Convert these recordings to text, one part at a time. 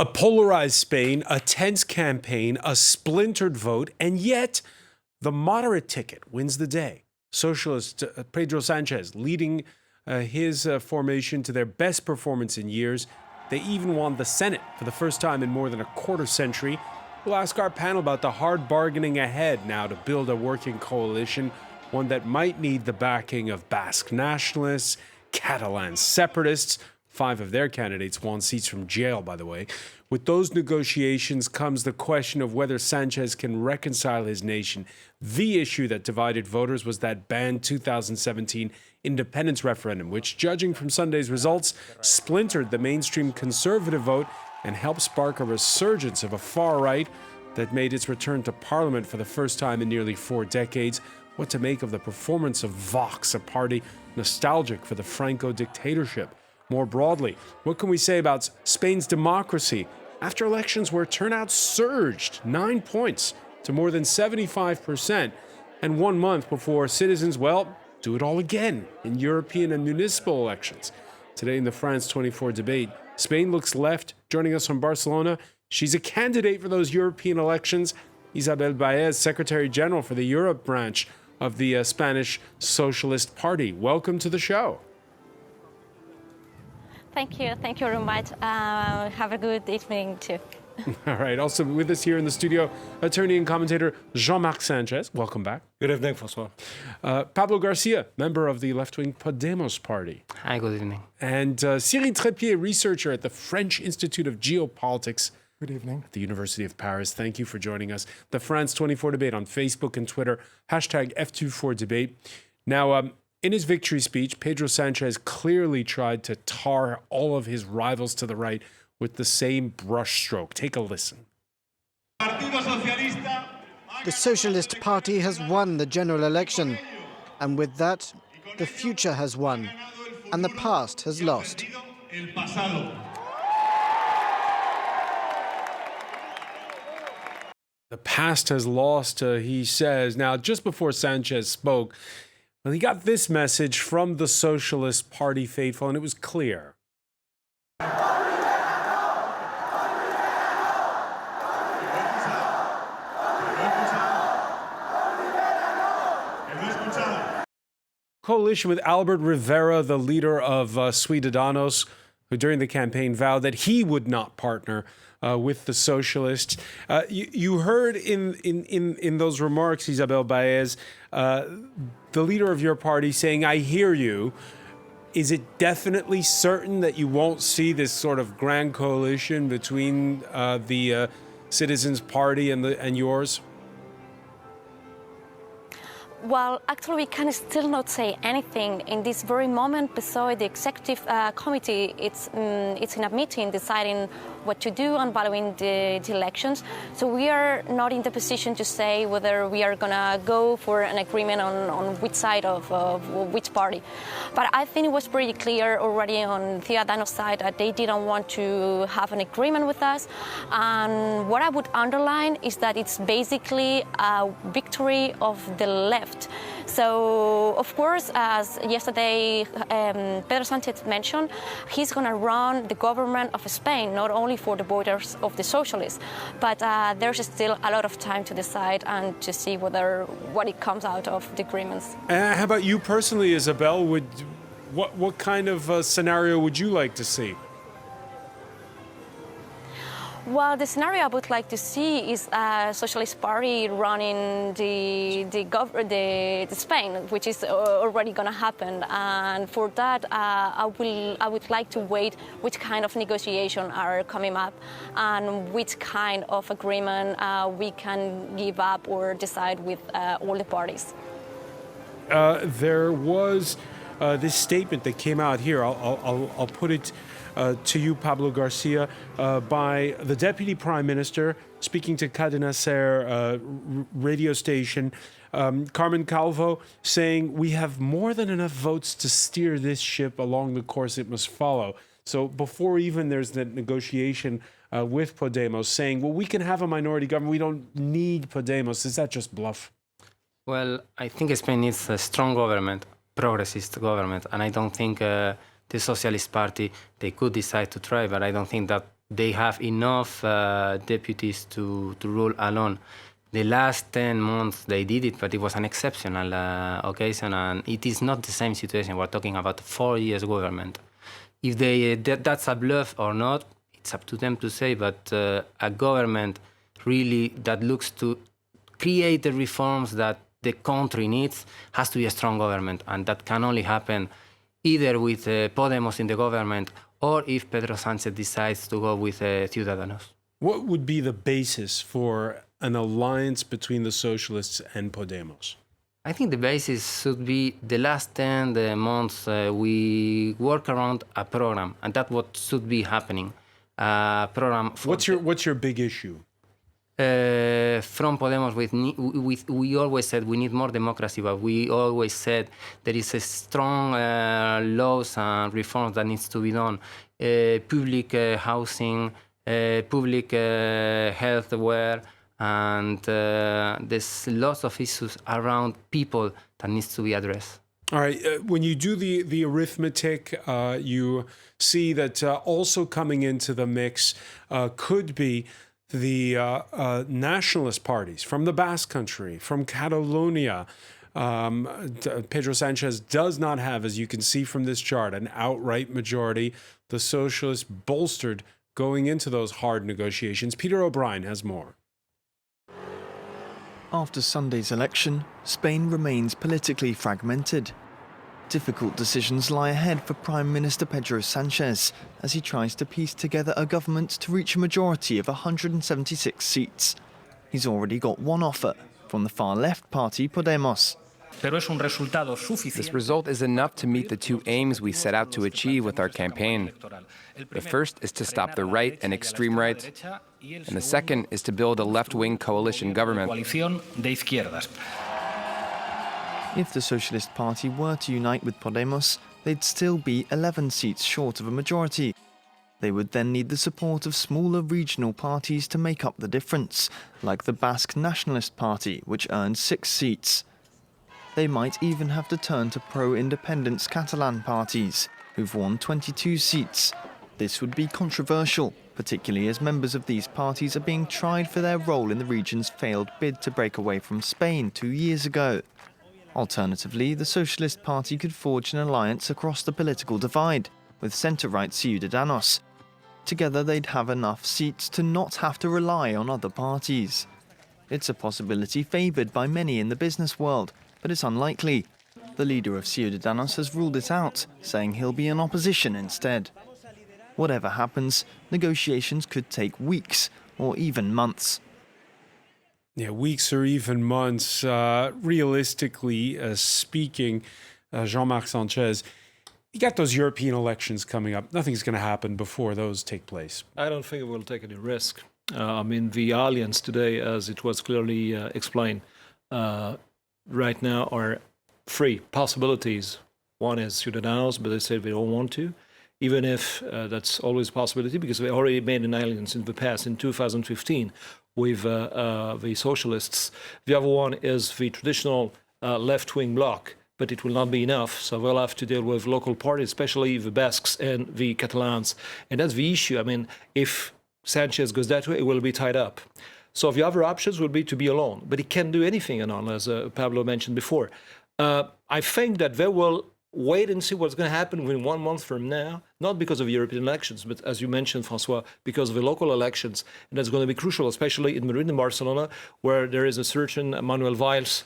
A polarized Spain, a tense campaign, a splintered vote, and yet the moderate ticket wins the day. Socialist Pedro Sanchez leading his formation to their best performance in years. They even won the Senate for the first time in more than a quarter century. We'll ask our panel about the hard bargaining ahead now to build a working coalition, one that might need the backing of Basque nationalists, Catalan separatists. 5 of their candidates won seats from jail, by the way. With those negotiations comes the question of whether Sanchez can reconcile his nation. The issue that divided voters was that banned 2017 independence referendum, which, judging from Sunday's results, splintered the mainstream conservative vote and helped spark a resurgence of a far right that made its return to parliament for the first time in nearly 4 decades. What to make of the performance of Vox, a party nostalgic for the Franco dictatorship? More broadly, what can we say about Spain's democracy after elections where turnout surged 9 points to more than 75%, and 1 month before citizens, do it all again in European and municipal elections? Today in the France 24 debate, Spain looks left. Joining us from Barcelona, she's a candidate for those European elections, Isabel Baez, Secretary General for the Europe branch of the Spanish Socialist Party. Welcome to the show. Thank you very much. Have a good evening too. All right. Also with us here in the studio, attorney and commentator Jean-Marc Sanchez. Welcome back. Good evening, Francois. Pablo Garcia, member of the left-wing Podemos party. Hi, good evening. And Cyril Trépied, researcher at the French Institute of Geopolitics. Good evening. At the University of Paris. Thank you for joining us. The France 24 debate on Facebook and Twitter, #F24debate. Now, in his victory speech, Pedro Sanchez clearly tried to tar all of his rivals to the right with the same brushstroke. Take a listen. The Socialist Party has won the general election, and with that, the future has won, and the past has lost. The past has lost, he says. Now, just before Sanchez spoke, he got this message from the Socialist Party faithful, and it was clear. Coalition with Albert Rivera, the leader of Ciudadanos, who during the campaign vowed that he would not partner with the Socialists. You heard in those remarks, Isabel Baez, the leader of your party saying, "I hear you." Is it definitely certain that you won't see this sort of grand coalition between the Citizens Party and yours? Well, actually, we can still not say anything in this very moment. Besides, the executive committee, it's in a meeting deciding what to do and following the elections. So we are not in the position to say whether we are gonna go for an agreement on which side of which party. But I think it was pretty clear already on Ciudadanos' side that they didn't want to have an agreement with us. And what I would underline is that it's basically a victory of the left. So, of course, as yesterday Pedro Sanchez mentioned, he's going to run the government of Spain, not only for the voters of the Socialists, but there's still a lot of time to decide and to see what it comes out of the agreements. How about you personally, Isabel? What kind of scenario would you like to see? Well, the scenario I would like to see is a Socialist Party running the Spain, which is already going to happen. And for that, I would like to wait which kind of negotiation are coming up and which kind of agreement we can give up or decide with all the parties. There was this statement that came out here. I'll put it to you, Pablo Garcia, by the Deputy Prime Minister speaking to Catalonia radio station, Carmen Calvo, saying, "We have more than enough votes to steer this ship along the course it must follow." So before even there's the negotiation with Podemos, saying, well, we can have a minority government, we don't need Podemos. Is that just bluff? Well, I think Spain needs a strong government, progressist government, and I don't think the Socialist Party, they could decide to try, but I don't think that they have enough deputies to rule alone. The last 10 months they did it, but it was an exceptional occasion, and it is not the same situation. We're talking about 4 years government. If that's a bluff or not, it's up to them to say, but a government really that looks to create the reforms that the country needs has to be a strong government, and that can only happen either with Podemos in the government or if Pedro Sanchez decides to go with Ciudadanos. What would be the basis for an alliance between the Socialists and Podemos? I think the basis should be the last 10 months we work around a program, and that's what should be happening. A program. What's your big issue? From Podemos, we always said we need more democracy, but we always said there is a strong laws and reforms that needs to be done. Public housing, public health care, and there's lots of issues around people that needs to be addressed. All right. When you do the arithmetic, you see that also coming into the mix could be the nationalist parties from the Basque Country, from Catalonia. Pedro Sanchez does not have, as you can see from this chart, an outright majority. The Socialists bolstered going into those hard negotiations. Peter O'Brien has more. After Sunday's election, Spain remains politically fragmented. Difficult decisions lie ahead for Prime Minister Pedro Sanchez as he tries to piece together a government to reach a majority of 176 seats. He's already got one offer from the far-left party Podemos. This result is enough to meet the two aims we set out to achieve with our campaign. The first is to stop the right and extreme right, and the second is to build a left-wing coalition government. If the Socialist Party were to unite with Podemos, they'd still be 11 seats short of a majority. They would then need the support of smaller regional parties to make up the difference, like the Basque Nationalist Party, which earned 6 seats. They might even have to turn to pro-independence Catalan parties, who've won 22 seats. This would be controversial, particularly as members of these parties are being tried for their role in the region's failed bid to break away from Spain 2 years ago. Alternatively, the Socialist Party could forge an alliance across the political divide with centre-right Ciudadanos. Together they'd have enough seats to not have to rely on other parties. It's a possibility favoured by many in the business world, but it's unlikely. The leader of Ciudadanos has ruled it out, saying he'll be in opposition instead. Whatever happens, negotiations could take weeks or even months. Yeah, weeks or even months. Realistically speaking, Jean-Marc Sanchez, you got those European elections coming up. Nothing's going to happen before those take place. I don't think it will take any risk. The alliance today, as it was clearly explained, right now are 3 possibilities. One is Ciudadanos, but they said they don't want to. Even if that's always a possibility, because we already made an alliance in the past, in 2015, with the Socialists. The other one is the traditional left-wing bloc, but it will not be enough. So we'll have to deal with local parties, especially the Basques and the Catalans. And that's the issue. If Sanchez goes that way, it will be tied up. So the other options would be to be alone. But he can't do anything alone, as Pablo mentioned before. I think that they will wait and see what's going to happen within 1 month from now, not because of European elections, but as you mentioned, Francois, because of the local elections. And that's going to be crucial, especially in Madrid and Barcelona, where there is a certain Manuel Valls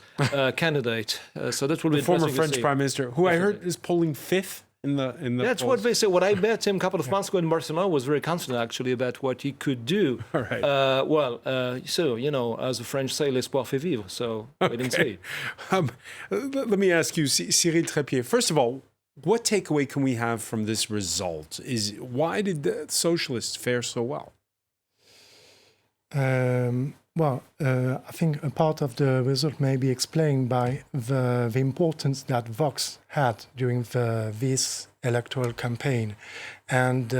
candidate. So that will be the former French Prime Minister, who I heard is polling 5th in the That's polls. what they say. What I met him a couple of months ago in Barcelona was very confident, actually, about what he could do. All right. So, as the French say, l'espoir fait vivre. So wait and see. Let me ask you, Cyril Trépied, first of all, what takeaway can we have from this result? Why did the Socialists fare so well? I think a part of the result may be explained by the importance that Vox had during this electoral campaign, and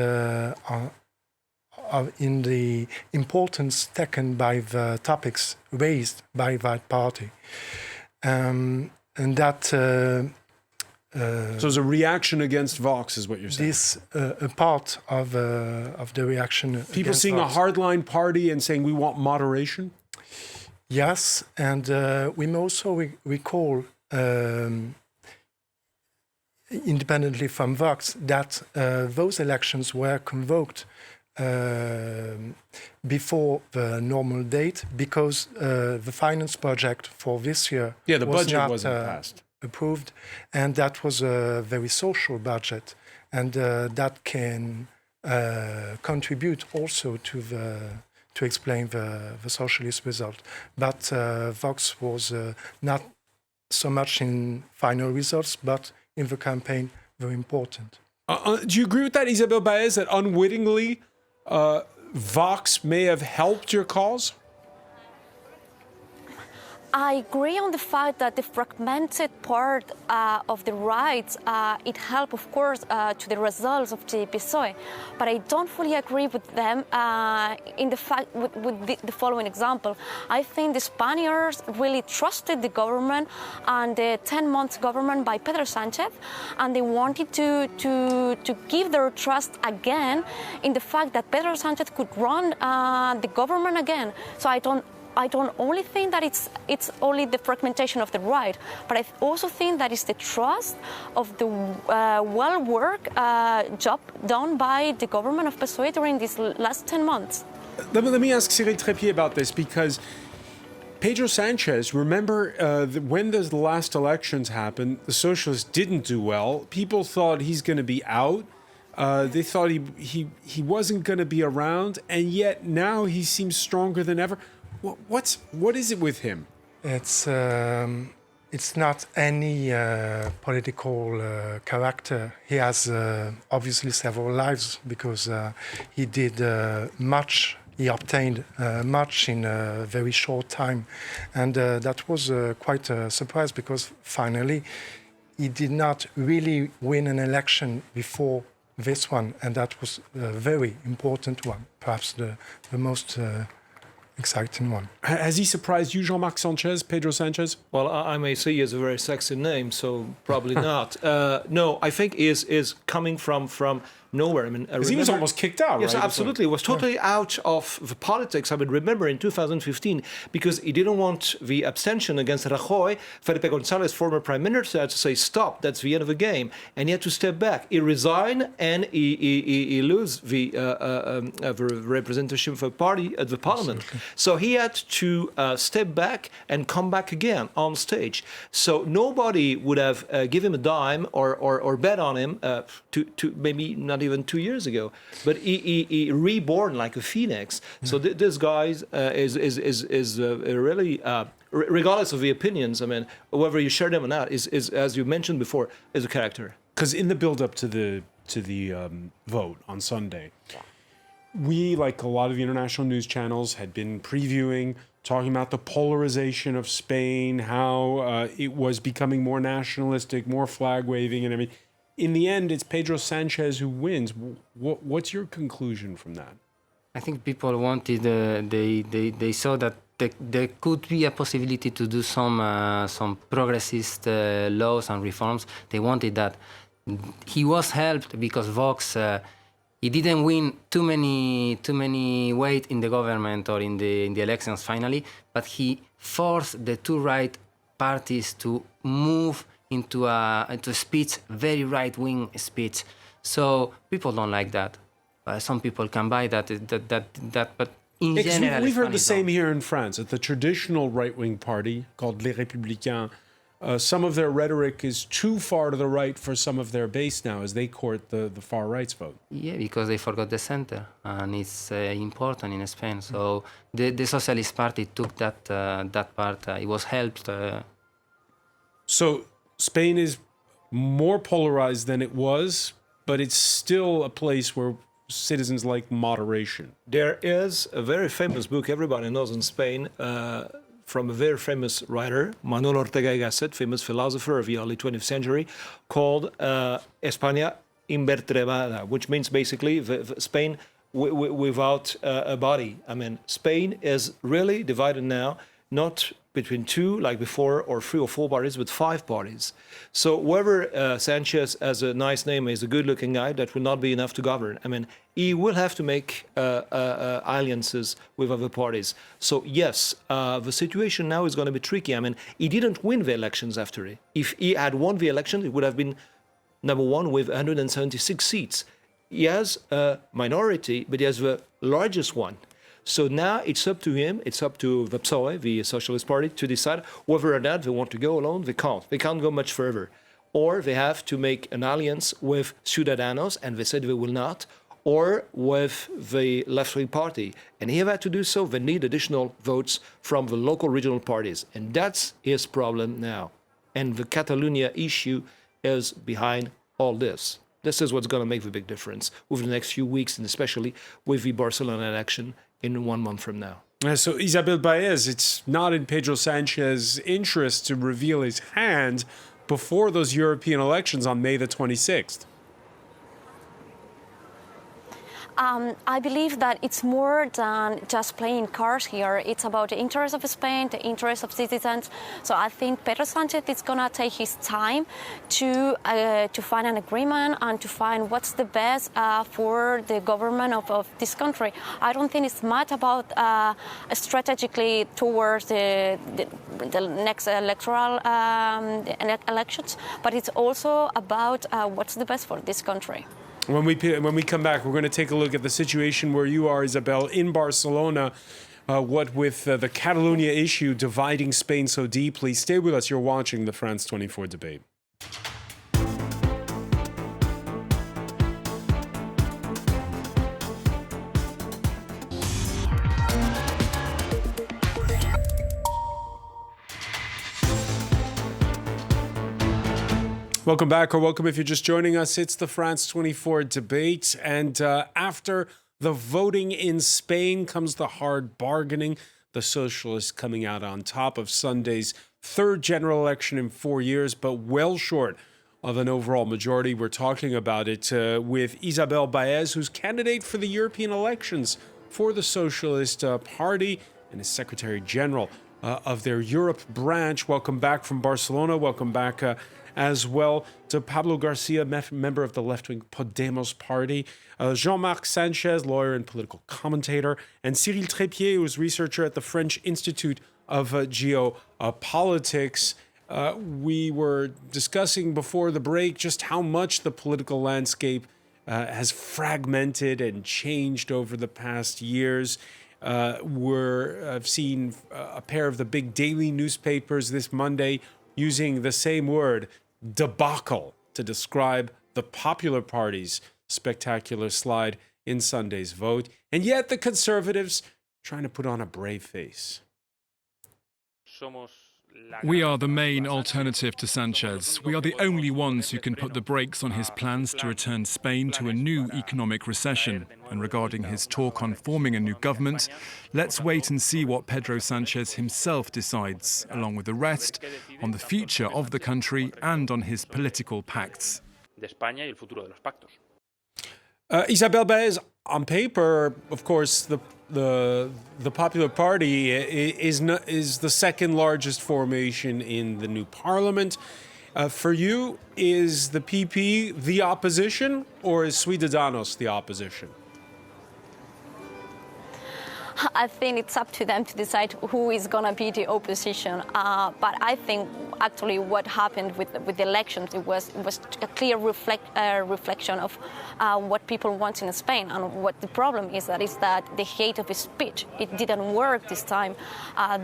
in the importance taken by the topics raised by that party, and that So it's a reaction against Vox, is what you're saying. this a part of the reaction. People against seeing Vox. a hardline party and saying we want moderation. Yes, and we may also recall, independently from Vox, that those elections were convoked before the normal date because the finance project for this year Yeah, the was budget not wasn't passed. approved, and that was a very social budget, and that can contribute also to explain the socialist result. But Vox was not so much in final results, but in the campaign, very important. Do you agree with that, Isabel Baez, that unwittingly Vox may have helped your cause? I agree on the fact that the fragmented part of the right, it helped, of course, to the results of the PSOE. But I don't fully agree with them in the fact with the following example. I think the Spaniards really trusted the government and the 10-month government by Pedro Sanchez, and they wanted to give their trust again in the fact that Pedro Sanchez could run the government again. So I don't only think that it's only the fragmentation of the right, but I also think that it's the trust of the well-worked job done by the government of PSOE during these last 10 months. Let me ask Cyril Trépied about this, because Pedro Sanchez, remember when the last elections happened, the Socialists didn't do well. People thought he's going to be out. They thought he wasn't going to be around, and yet now he seems stronger than ever. What is it with him? It's not any political character. He has obviously several lives because he did much. He obtained much in a very short time, and that was quite a surprise because finally he did not really win an election before this one, and that was a very important one, perhaps the most exciting one. Has he surprised you, Jean-Marc Sanchez, Pedro Sanchez? Well, I may say he has a very sexy name, so probably not. No, I think he is coming from nowhere. I mean, he was almost kicked out, yes, right? absolutely. He was totally out of the politics. I mean, remember in 2015, because he didn't want the abstention against Rajoy, Felipe González, former prime minister, had to say, stop, that's the end of the game. And he had to step back. He resigned and he lose the representation of the party at the parliament. Absolutely. So he had to step back and come back again on stage. So nobody would have given him a dime or bet on him to maybe not even 2 years ago. But he reborn like a phoenix. So this guy is really, regardless of the opinions, I mean, whether you share them or not, is as you mentioned before, is a character. Because in the build-up to the vote on Sunday, we, like a lot of the international news channels, had been previewing, talking about the polarization of Spain, how it was becoming more nationalistic, more flag-waving and everything. In the end, it's Pedro Sanchez who wins. What's your conclusion from that? I think people wanted, they saw that there could be a possibility to do some progressist laws and reforms. They wanted that. He was helped because Vox, he didn't win too many weight in the government or in the elections finally, but he forced the two right parties to move into a speech, very right-wing speech. So people don't like that. Some people can buy that, but in general, we've heard the same here in France. At the traditional right-wing party called Les Républicains, some of their rhetoric is too far to the right for some of their base now as they court the far right's vote. Yeah, because they forgot the center, and it's important in Spain. So the Socialist Party took that part. It was helped. So Spain is more polarized than it was, but it's still a place where citizens like moderation. There is a very famous book everybody knows in Spain from a very famous writer, Manuel Ortega y Gasset, famous philosopher of the early 20th century, called España invertebrada, which means basically Spain without a body. I mean, Spain is really divided now not between two, like before, or three or four parties, but five parties. So whoever Sanchez has a nice name, is a good-looking guy, that will not be enough to govern. I mean, he will have to make alliances with other parties. So yes, the situation now is going to be tricky. I mean, he didn't win the elections after it. If he had won the elections, it would have been number one with 176 seats. He has a minority, but he has the largest one. So now it's up to him, it's up to the PSOE, the Socialist Party, to decide whether or not they want to go alone. They can't. They can't go much further. Or they have to make an alliance with Ciudadanos, and they said they will not, or with the left-wing party. And if they have to do so, they need additional votes from the local regional parties. And that's his problem now. And the Catalonia issue is behind all this. This is what's going to make the big difference over the next few weeks, and especially with the Barcelona election in 1 month from now. So, Isabel Baez, it's not in Pedro Sanchez's interest to reveal his hand before those European elections on May the 26th. I believe that it's more than just playing cards here. It's about the interest of Spain, the interest of citizens. So I think Pedro Sanchez is going to take his time to find an agreement and to find what's the best for the government of this country. I don't think it's much about strategically towards the next electoral elections, but it's also about what's the best for this country. When we come back, we're going to take a look at the situation where you are, Isabel, in Barcelona. What with the Catalonia issue dividing Spain so deeply. Stay with us. You're watching the France 24 debate. Welcome back, or welcome if you're just joining us. It's the France 24 debate. And after the voting in Spain comes the hard bargaining. The Socialists coming out on top of Sunday's third general election in 4 years, but well short of an overall majority. We're talking about it with Isabel Baez, who's candidate for the European elections for the Socialist Party and is Secretary General of their Europe branch. Welcome back from Barcelona. Welcome back as well to Pablo Garcia, member of the left-wing Podemos party, Jean-Marc Sanchez, lawyer and political commentator, and Cyril Trépied, who is researcher at the French Institute of Geopolitics. We were discussing before the break just how much the political landscape has fragmented and changed over the past years. I've seen a pair of the big daily newspapers this Monday using the same word, debacle, to describe the Popular Party's spectacular slide in Sunday's vote. And yet the Conservatives trying to put on a brave face. We are the main alternative to Sanchez. We are the only ones who can put the brakes on his plans to return Spain to a new economic recession. And regarding his talk on forming a new government, let's wait and see what Pedro Sanchez himself decides, along with the rest, on the future of the country and on his political pacts. Isabel Baez, on paper, of course, the Popular Party is the second largest formation in the new parliament. For you, is the PP the opposition, or is Ciudadanos the opposition? I think it's up to them to decide who is going to be the opposition. But I think actually what happened with the elections, it was a clear reflection of what people want in Spain. And what the problem is that the hate of speech, it didn't work this time.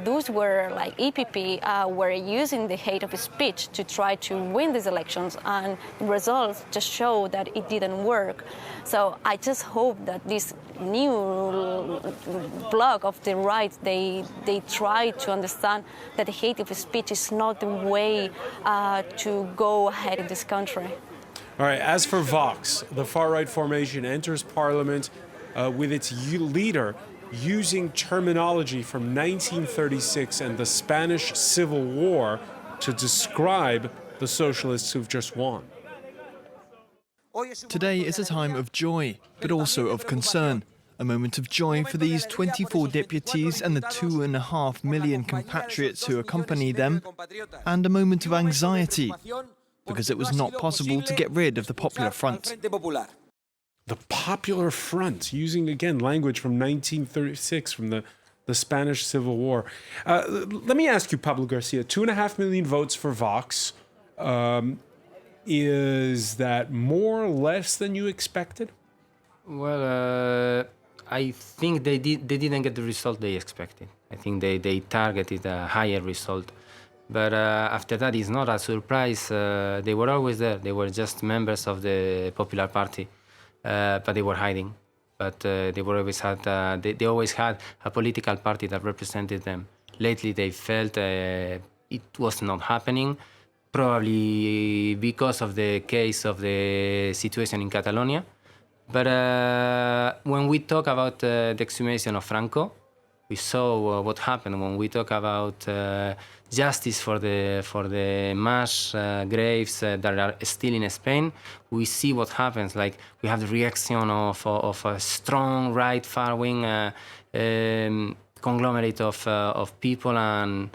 Those were like EPP were using the hate of speech to try to win these elections, and the results just show that it didn't work. So I just hope that this new bloc of the right, they try to understand that the hate of speech is not the way to go ahead in this country. All right, as for Vox, the far-right formation enters parliament with its leader using terminology from 1936 and the Spanish Civil War to describe the socialists who've just won. Today is a time of joy, but also of concern. A moment of joy for these 24 deputies and the 2.5 million compatriots who accompany them, and a moment of anxiety, because it was not possible to get rid of the Popular Front. The Popular Front, using again language from 1936, from the Spanish Civil War. Let me ask you, Pablo Garcia, 2.5 million votes for Vox. Is that more or less than you expected? Well, I think they didn't get the result they expected. I think they targeted a higher result. But after that, it's not a surprise. They were always there. They were just members of the Popular Party, but they were hiding. But they always had a political party that represented them. Lately, they felt it was not happening, probably because of the case of the situation in Catalonia. But when we talk about the exhumation of Franco, we saw what happened. When we talk about justice for the mass graves that are still in Spain, we see what happens. Like, we have the reaction of a strong right far-wing conglomerate of people, and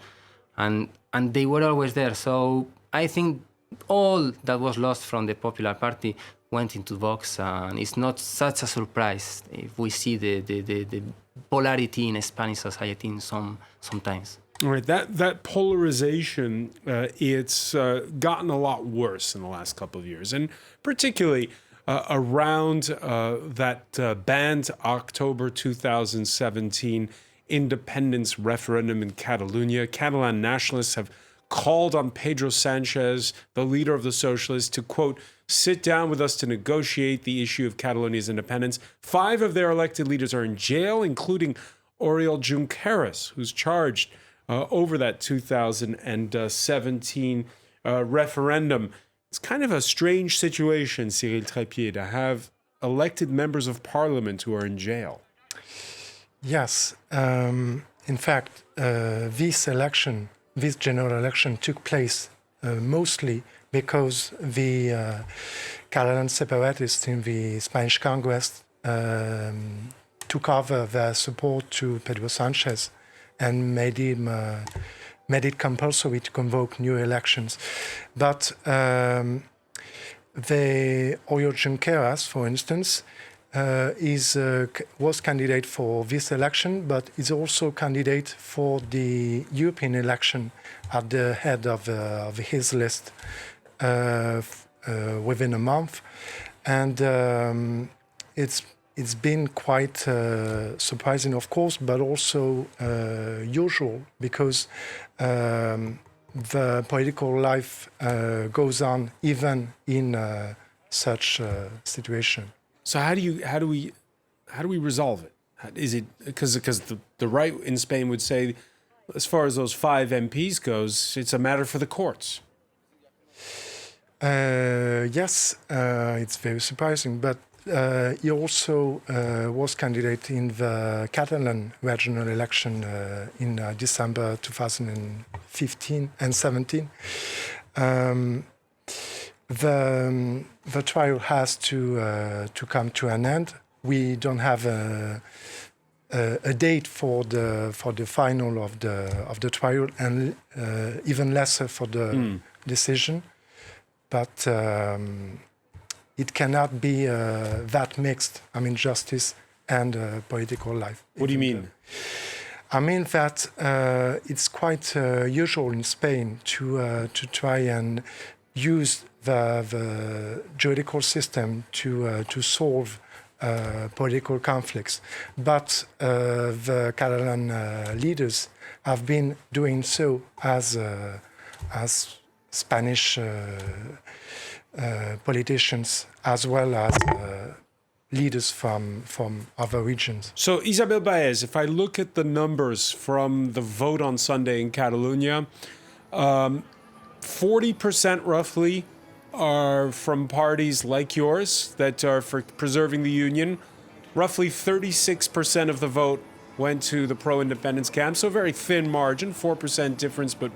they were always there. So I think all that was lost from the Popular Party went into Vox, and it's not such a surprise if we see the polarity in Spanish society sometimes. All right, that polarization, it's gotten a lot worse in the last couple of years, and particularly around that banned October 2017 independence referendum in Catalonia. Catalan nationalists have called on Pedro Sanchez, the leader of the Socialists, to, quote, sit down with us to negotiate the issue of Catalonia's independence. 5 of their elected leaders are in jail, including Oriol Junqueras, who's charged over that 2017 referendum. It's kind of a strange situation, Cyril Trépied, to have elected members of parliament who are in jail. Yes. In fact, this general election took place mostly because the Catalan separatists in the Spanish Congress took over their support to Pedro Sanchez and made it compulsory to convoke new elections. But the Oriol Junqueras, for instance, was candidate for this election, but is also candidate for the European election at the head of his list within a month, and it's been quite surprising, of course, but also usual, because the political life goes on even in such a situation. So how do we resolve it? Is it because the right in Spain would say, as far as those 5 MPs goes, it's a matter for the courts? Yes, it's very surprising, but he also was candidate in the Catalan regional election in December 2015 and 17. The trial has to come to an end. We don't have a date for the final of the trial, and even lesser for the decision. But it cannot be that mixed. I mean, justice and political life. What do you mean? I mean that it's quite usual in Spain to try and use the judicial system to solve political conflicts, but the Catalan leaders have been doing so as Spanish politicians, as well as leaders from other regions. So, Isabel Baez, if I look at the numbers from the vote on Sunday in Catalonia, 40% roughly are from parties like yours that are for preserving the union. Roughly 36% of the vote went to the pro-independence camp, so a very thin margin, 4% difference, but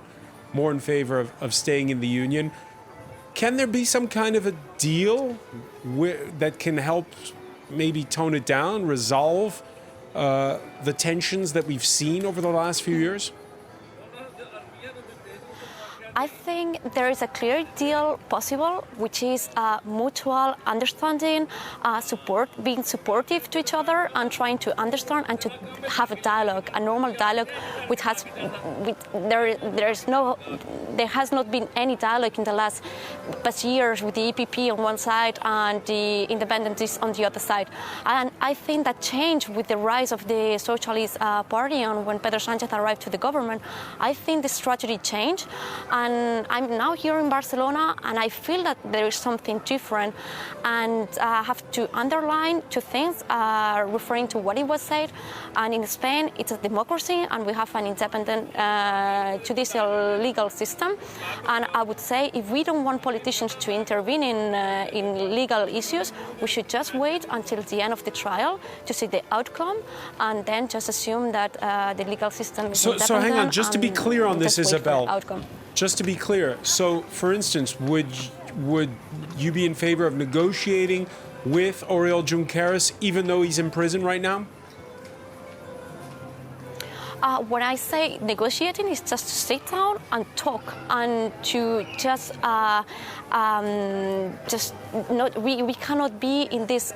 more in favor of staying in the union. Can there be some kind of a deal that can help maybe tone it down, resolve the tensions that we've seen over the last few years? I think there is a clear deal possible, which is mutual understanding, being supportive to each other, and trying to understand and to have a dialogue, a normal dialogue, there has not been any dialogue in the past years with the EPP on one side and the independentists on the other side. And I think that changed with the rise of the Socialist Party and when Pedro Sanchez arrived to the government. I think the strategy changed. And I'm now here in Barcelona, and I feel that there is something different. And I have to underline two things, referring to what it was said. And in Spain, it's a democracy, and we have an independent judicial legal system. And I would say if we don't want politicians to intervene in legal issues, we should just wait until the end of the trial to see the outcome, and then just assume that the legal system is independent. So hang on, just to be clear on this, Isabel. Just to be clear, so for instance, would you be in favor of negotiating with Oriol Junqueras even though he's in prison right now? When I say negotiating, is just to sit down and talk and to just not. We cannot be in this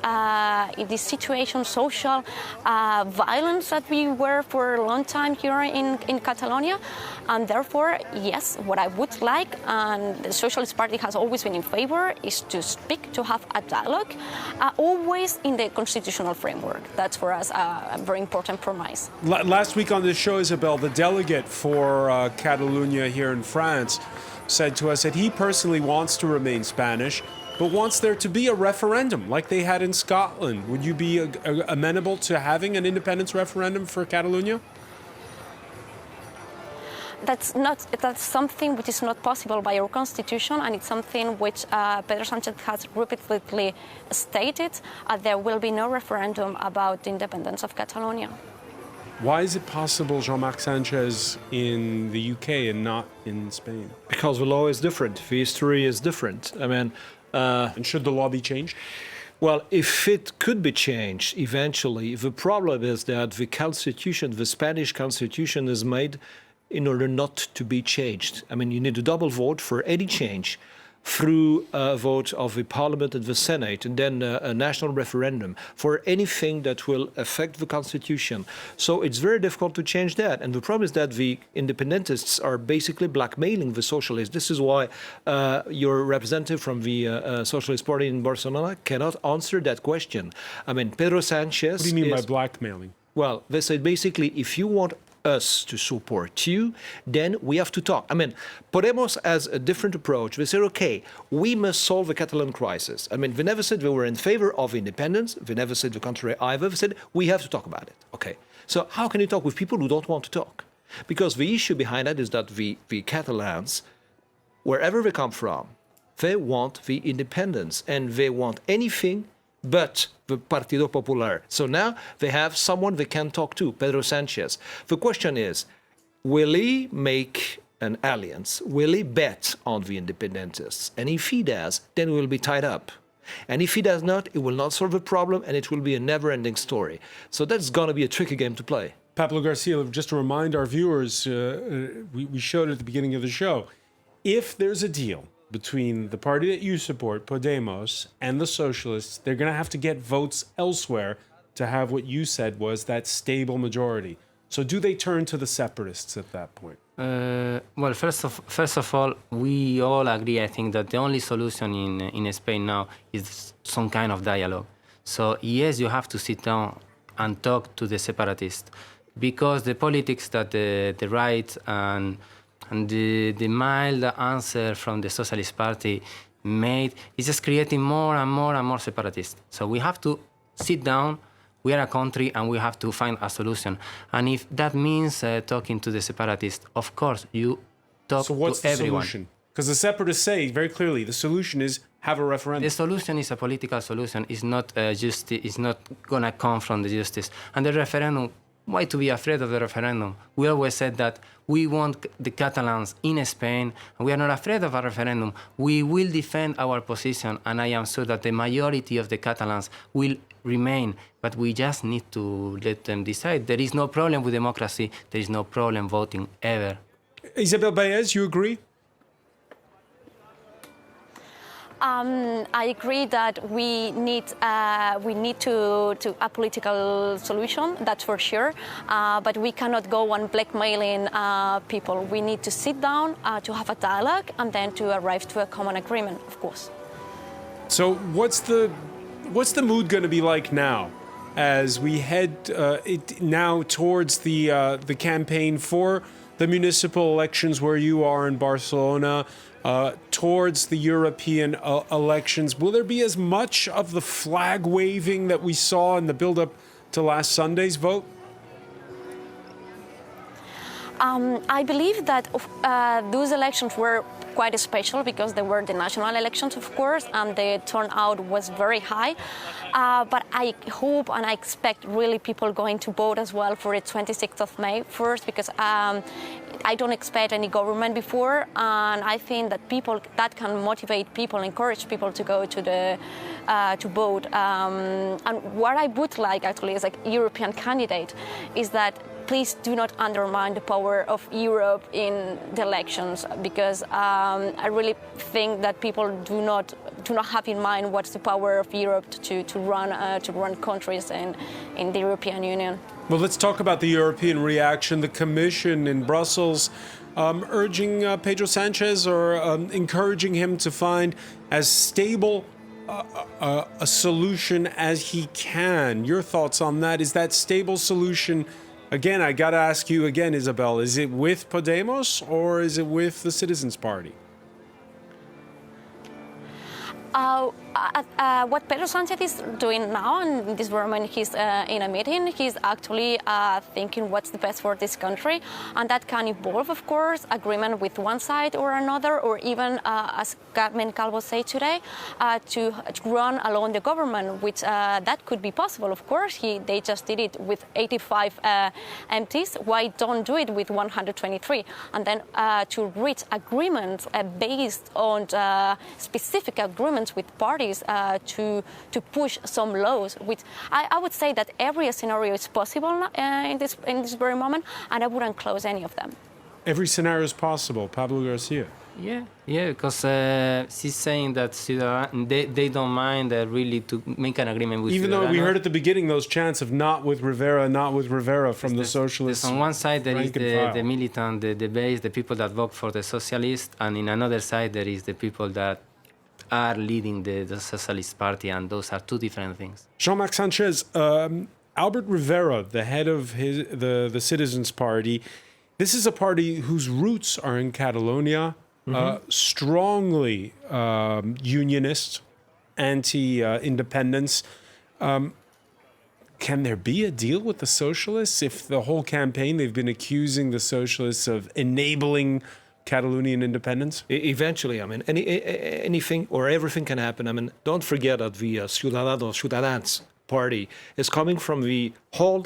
situation, social violence that we were for a long time here in Catalonia, and therefore, yes, what I would like, and the Socialist Party has always been in favor, is to speak, to have a dialogue, always in the constitutional framework. That's for us a very important promise. Last week on this show, Isabel, the delegate for Catalonia here in France, said to us that he personally wants to remain Spanish, but wants there to be a referendum like they had in Scotland. Would you be amenable to having an independence referendum for Catalonia? That's something which is not possible by our constitution, and it's something which Pedro Sanchez has repeatedly stated. There will be no referendum about the independence of Catalonia. Why is it possible, Jean-Marc Sanchez, in the UK and not in Spain? Because the law is different. The history is different. I mean, and should the law be changed? Well, if it could be changed eventually, the problem is that the constitution, the Spanish constitution, is made in order not to be changed. I mean, you need a double vote for any change through a vote of the Parliament and the Senate, and then a national referendum for anything that will affect the Constitution. So it's very difficult to change that. And the problem is that the independentists are basically blackmailing the Socialists. This is why your representative from the Socialist Party in Barcelona cannot answer that question. I mean, Pedro Sanchez... What do you mean by blackmailing? Well, they said basically, if you want us to support you, then we have to talk. I mean, Podemos has a different approach. They said, okay, we must solve the Catalan crisis. I mean, they never said they were in favor of independence. They never said the contrary either. They said, we have to talk about it. Okay. So how can you talk with people who don't want to talk? Because the issue behind that is that the Catalans, wherever they come from, they want the independence, and they want anything but the Partido Popular. So now they have someone they can talk to, Pedro Sanchez. The question is, will he make an alliance? Will he bet on the independentists? And if he does, then we will be tied up. And if he does not, it will not solve the problem, and it will be a never-ending story. So that's going to be a tricky game to play. Pablo Garcia, just to remind our viewers, we showed at the beginning of the show, if there's a deal between the party that you support, Podemos, and the Socialists, they're going to have to get votes elsewhere to have what you said was that stable majority. So do they turn to the separatists at that point? Well, first of all, we all agree, I think, that the only solution in Spain now is some kind of dialogue. So yes, you have to sit down and talk to the separatists, because the politics that the right and the mild answer from the Socialist Party made is just creating more and more and more separatists. So we have to sit down, we are a country, and we have to find a solution. And if that means talking to the separatists, of course, you talk to everyone. So what's the solution? Because the separatists say very clearly the solution is have a referendum. The solution is a political solution. It's not it's not going to come from the justice. And the referendum Why to be afraid of the referendum? We always said that we want the Catalans in Spain, and we are not afraid of a referendum. We will defend our position, and I am sure that the majority of the Catalans will remain, but we just need to let them decide. There is no problem with democracy. There is no problem voting ever. Isabel Baez, you agree? I agree that we need to a political solution. That's for sure. But we cannot go on blackmailing people. We need to sit down to have a dialogue and then to arrive to a common agreement, of course. So what's the mood going to be like now, as we head now towards the campaign for the municipal elections where you are in Barcelona? Towards the European elections, will there be as much of the flag waving that we saw in the build-up to last Sunday's vote? I believe that those elections were quite special because they were the national elections, of course, and the turnout was very high. But I hope and I expect really people going to vote as well for the 26th of May first, because I don't expect any government before, and I think that that can motivate people, encourage people to go to vote. And what I would like actually as a European candidate is that please do not undermine the power of Europe in the elections, because I really think that people do not have in mind what's the power of Europe to run countries in the European Union. Well, let's talk about the European reaction. The Commission in Brussels urging Pedro Sanchez, or encouraging him to find as stable a solution as he can. Your thoughts on that? Is that stable solution, again, I got to ask you again, Isabel, is it with Podemos or is it with the Citizens Party? What Pedro Sanchez is doing now, and in this moment he's in a meeting, he's actually thinking what's the best for this country, and that can involve, of course, agreement with one side or another, or even, as Carmen Calvo said today, to run along the government, which that could be possible, of course. They just did it with 85 MPs. Why don't do it with 123? And then to reach agreements based on specific agreements with parties to push some laws, which I would say that every scenario is possible in this very moment, and I wouldn't close any of them. Every scenario is possible, Pablo Garcia. Yeah, because she's saying that they don't mind really to make an agreement with Even though we heard at the beginning those chants of not with Rivera from the Socialists. On one side there is the militant, the base, the people that vote for the Socialists, and in another side there is the people that are leading the Socialist Party, and those are two different things. Jean-Marc Sanchez, Albert Rivera, the head of the Citizens Party, this is a party whose roots are in Catalonia, strongly unionist, anti-independence. Can there be a deal with the Socialists if the whole campaign they've been accusing the Socialists of enabling Catalonian independence? Eventually, I mean, anything or everything can happen. I mean, don't forget that the Ciudadans party is coming from the whole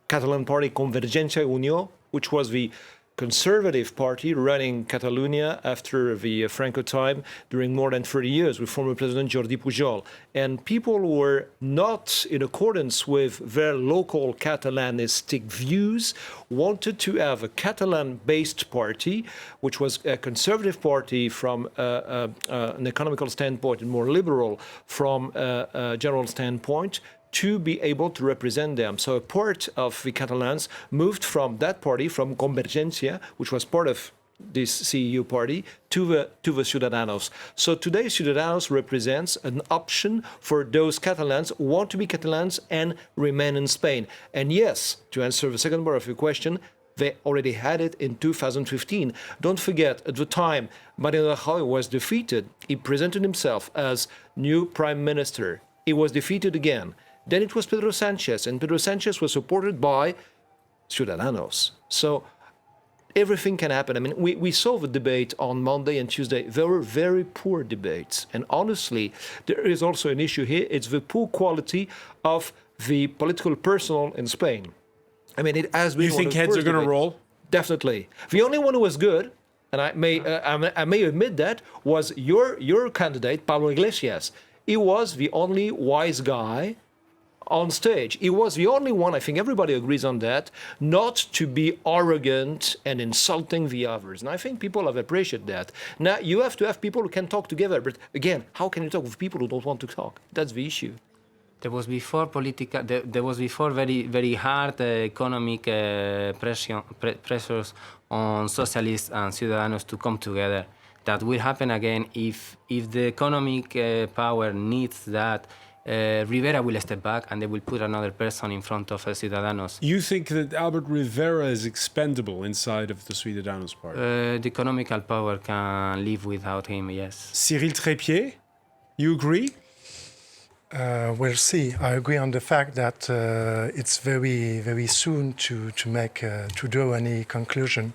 Catalan party, Convergencia i Unió, which was the conservative party running Catalonia after the Franco time during more than 30 years with former President Jordi Pujol. And people who were not in accordance with their local Catalanistic views wanted to have a Catalan-based party, which was a conservative party from an economical standpoint and more liberal from a general standpoint, to be able to represent them. So a part of the Catalans moved from that party, from Convergencia, which was part of this CEU party, to the Ciudadanos. So today, Ciudadanos represents an option for those Catalans who want to be Catalans and remain in Spain. And yes, to answer the second part of your question, they already had it in 2015. Don't forget, at the time Mariano Rajoy was defeated, he presented himself as new prime minister. He was defeated again. Then it was Pedro Sanchez, and Pedro Sanchez was supported by Ciudadanos. So everything can happen. I mean, we saw the debate on Monday and Tuesday. They were very poor debates. And honestly, there is also an issue here. It's the poor quality of the political personnel in Spain. I mean, it has been. You think heads are going to roll? Definitely. The only one who was good, and I may admit that, was your candidate, Pablo Iglesias. He was the only wise guy on stage. He was the only one, I think everybody agrees on that, not to be arrogant and insulting the others. And I think people have appreciated that. Now, you have to have people who can talk together. But again, how can you talk with people who don't want to talk? That's the issue. There was before very, very hard economic pressures on socialists and ciudadanos to come together. That will happen again if the economic power needs that. Rivera will step back and they will put another person in front of Ciudadanos. You think that Albert Rivera is expendable inside of the Ciudadanos party? The economical power can live without him, yes. Cyril Trépied, you agree? We'll see. I agree on the fact that it's very, very soon to draw any conclusion.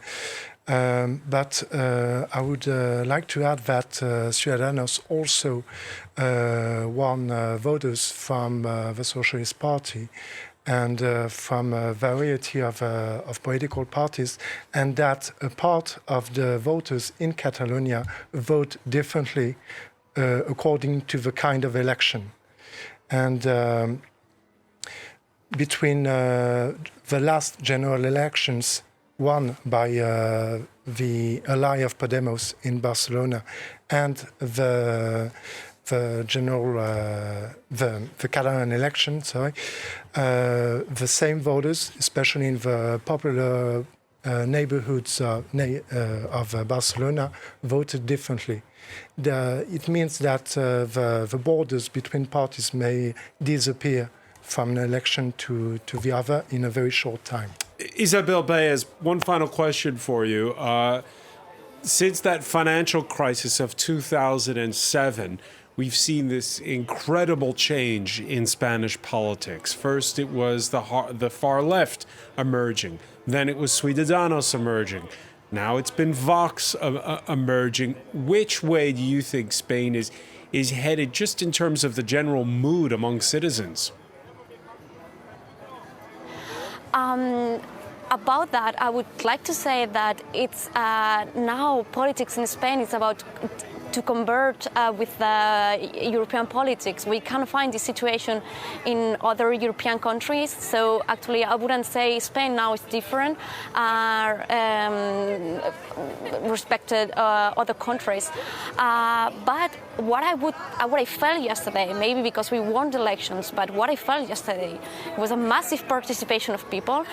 But I would like to add that Ciudadanos also won voters from the Socialist Party and from a variety of political parties, and that a part of the voters in Catalonia vote differently according to the kind of election. And between the last general elections won by the ally of Podemos in Barcelona and the Catalan election, the same voters, especially in the popular neighborhoods of Barcelona, voted differently. It means that the borders between parties may disappear from an election to the other in a very short time. Isabel Baez, one final question for you. Since that financial crisis of 2007, we've seen this incredible change in Spanish politics. First, it was the far left emerging. Then it was Ciudadanos emerging. Now it's been Vox emerging. Which way do you think Spain is headed, just in terms of the general mood among citizens? About that, I would like to say that it's now politics in Spain is about to convert with the European politics. We can find this situation in other European countries. So actually, I wouldn't say Spain now is different, respected other countries. But what I felt yesterday, maybe because we won the elections, but what I felt yesterday was a massive participation of people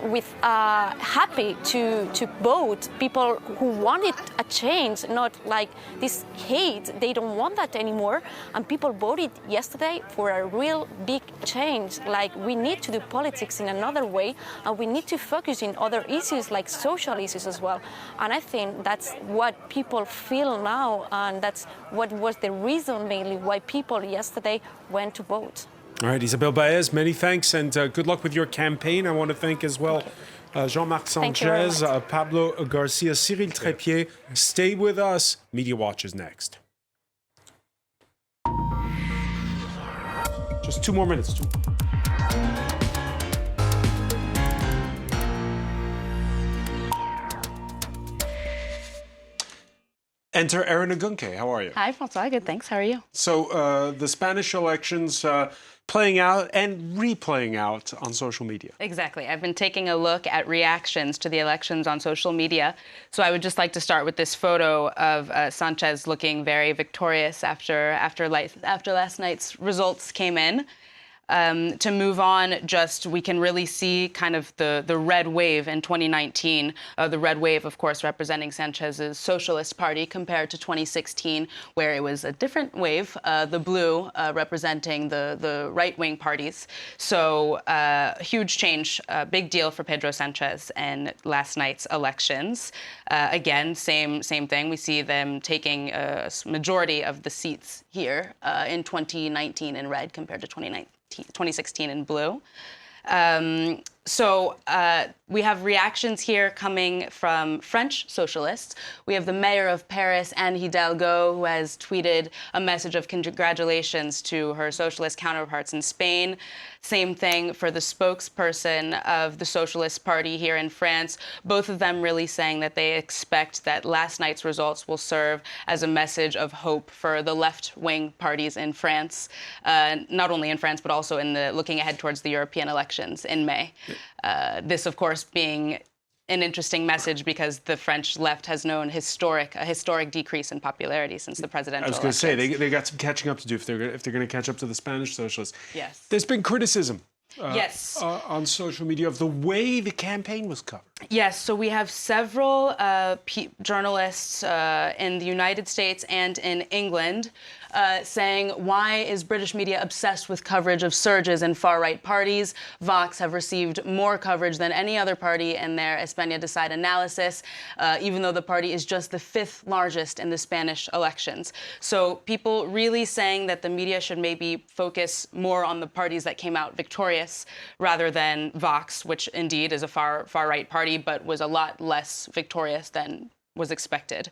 with happy to vote, people who wanted a change, not like this hate. They don't want that anymore. And people voted yesterday for a real big change. Like, we need to do politics in another way, and we need to focus in other issues like social issues as well. And I think that's what people feel now, and that's what was the reason mainly why people yesterday went to vote. All right, Isabel Baez, many thanks, and good luck with your campaign. I want to thank as well Jean-Marc Sanchez, Pablo Garcia, Cyril Trépied. Stay with us. Media Watch is next. Just 2 more minutes. Enter Erin Agunke. How are you? Hi, Francois. Good, thanks. How are you? So the Spanish elections playing out and replaying out on social media. Exactly. I've been taking a look at reactions to the elections on social media. So I would just like to start with this photo of Sanchez looking very victorious after last night's results came in. To move on, we can really see kind of the red wave in 2019. The red wave, of course, representing Sanchez's Socialist Party compared to 2016, where it was a different wave, the blue representing the right-wing parties. So huge change, big deal for Pedro Sanchez and last night's elections. Again, same thing. We see them taking a majority of the seats here in 2019 in red compared to 2016 in blue. So we have reactions here coming from French socialists. We have the mayor of Paris, Anne Hidalgo, who has tweeted a message of congratulations to her socialist counterparts in Spain. Same thing for the spokesperson of the Socialist Party here in France, both of them really saying that they expect that last night's results will serve as a message of hope for the left-wing parties in France, not only in France, but also in the looking ahead towards the European elections in May. This, of course, being an interesting message because the French left has known a historic decrease in popularity since the presidential elections. I was going to say, they got some catching up to do if they're going to catch up to the Spanish socialists. Yes. There's been criticism yes. On social media of the way the campaign was covered. Yes, so we have several journalists in the United States and in England saying, why is British media obsessed with coverage of surges in far-right parties? Vox have received more coverage than any other party in their España Decide analysis, even though the party is just the 5th largest in the Spanish elections. So people really saying that the media should maybe focus more on the parties that came out victorious rather than Vox, which indeed is a far-right party, but was a lot less victorious than was expected.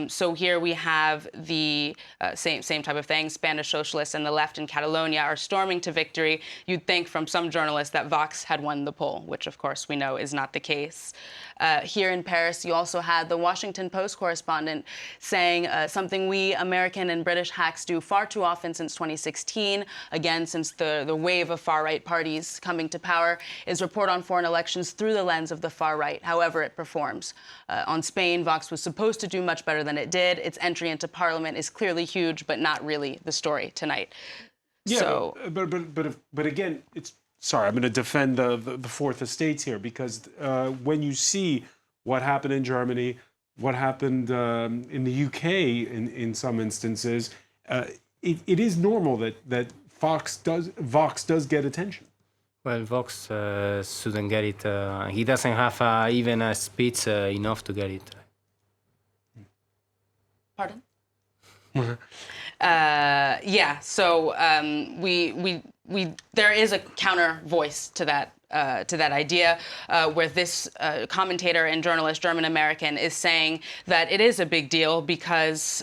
So here we have the same type of thing. Spanish socialists and the left in Catalonia are storming to victory. You'd think from some journalists that Vox had won the poll, which of course we know is not the case. Here in Paris, you also had the Washington Post correspondent saying something we American and British hacks do far too often since 2016, again, since the wave of far-right parties coming to power, is report on foreign elections through the lens of the far-right, however it performs. On Spain, Vox was supposed to do much better than it did. Its entry into parliament is clearly huge, but not really the story tonight. Yeah, so, but again, it's sorry. I'm going to defend the fourth estates here because when you see what happened in Germany, what happened in the UK in some instances, it is normal that Vox does get attention. Well, Vox shouldn't get it. He doesn't have even a speech enough to get it. Pardon? Yeah. So there is a counter voice to that idea, where this commentator and journalist, German-American, is saying that it is a big deal because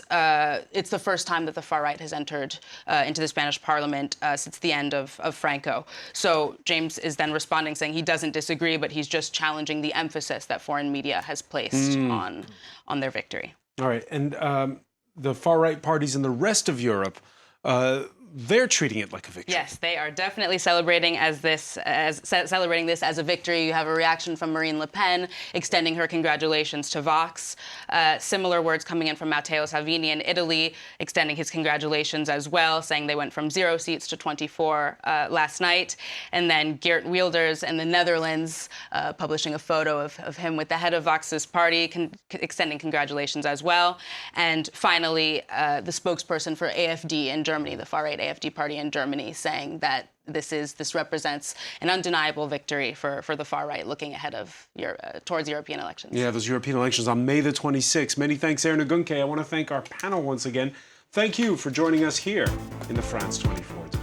it's the first time that the far right has entered into the Spanish parliament since the end of Franco. So James is then responding saying he doesn't disagree, but he's just challenging the emphasis that foreign media has placed on their victory. All right, and the far-right parties in the rest of Europe, they're treating it like a victory. Yes, they are definitely celebrating celebrating this as a victory. You have a reaction from Marine Le Pen extending her congratulations to Vox. Similar words coming in from Matteo Salvini in Italy, extending his congratulations as well, saying they went from 0 seats to 24 last night. And then Geert Wilders in the Netherlands publishing a photo of him with the head of Vox's party, extending congratulations as well. And finally, the spokesperson for AfD in Germany, the far-right AfD party in Germany, saying that this represents an undeniable victory for the far right looking ahead of towards European elections. Yeah, those European elections on May the 26th. Many thanks, Erin Agunke. I want to thank our panel once again. Thank you for joining us here in the France 24 today.